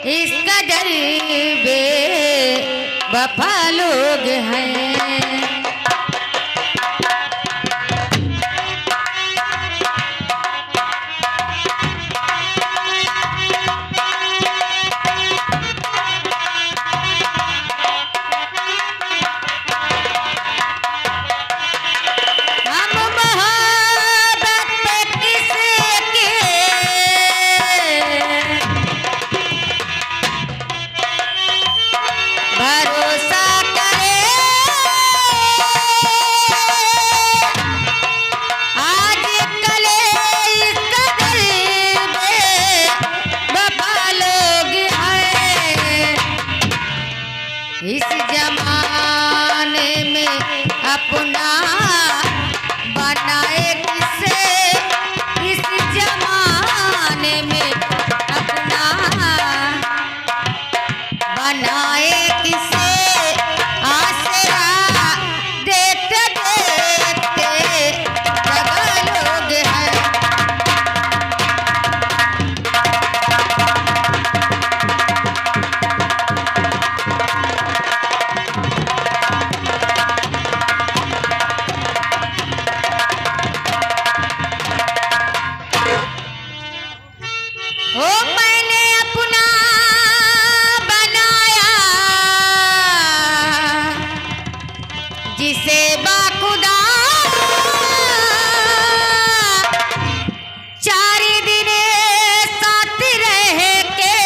इस कदर बेवफा लोग हैं। इस जमाने में अपना बनाए किसे, इस जमाने में अपना बनाए किसे, आसरा देते देते जगह लोग हैं। ओ मैंने अपना बनाया जिसे बाखुदा चार दिन साथ रह के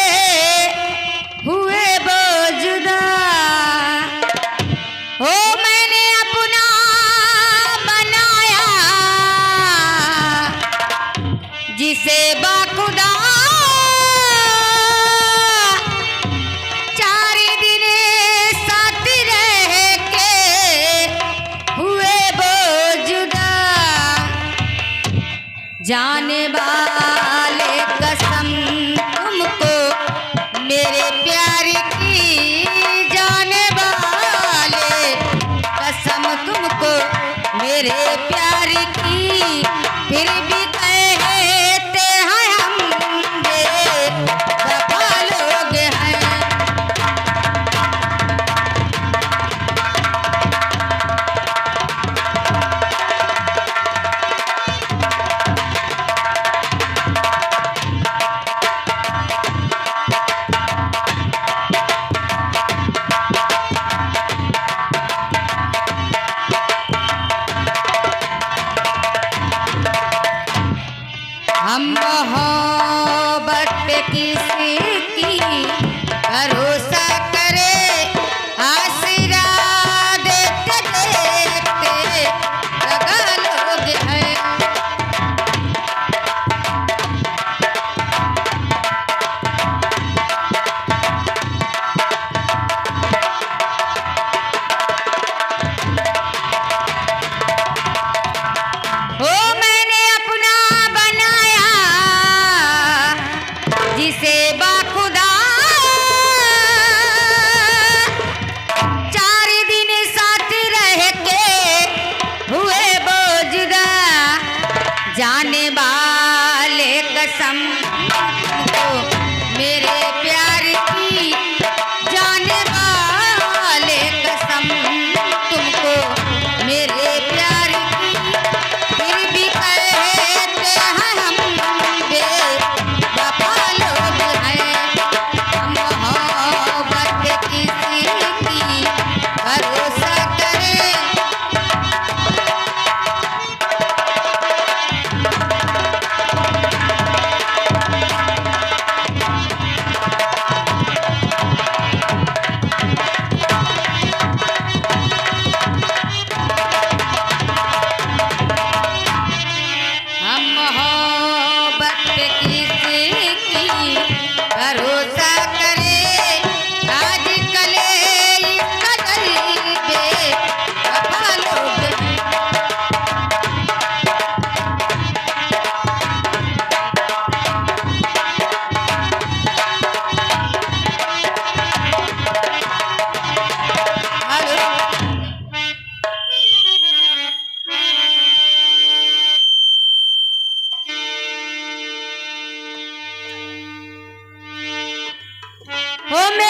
हुए बोजुदा। ओ मैंने अपना बनाया जिसे बाखुदा जाने वाले कसम तुमको मेरे प्यार की, जाने वाले कसम तुमको मेरे प्यार की, फिर भी कहते हैं हम बेवफा लोग हैं। हम मोहब्बत पे किसी की भरोसा करे, आसरा देते देते जगह लोग हैं। ओ मैंने अपना बनाया जिसे बाखुदा चार दिन साथ रह के हुए बोजुदा। जाने वाले कसम तुमको मेरे प्यार की, जाने वाले कसम तुमको मेरे प्यार की, फिर भी कहते हैं हम बेवफा लोग हैं। हो मेरे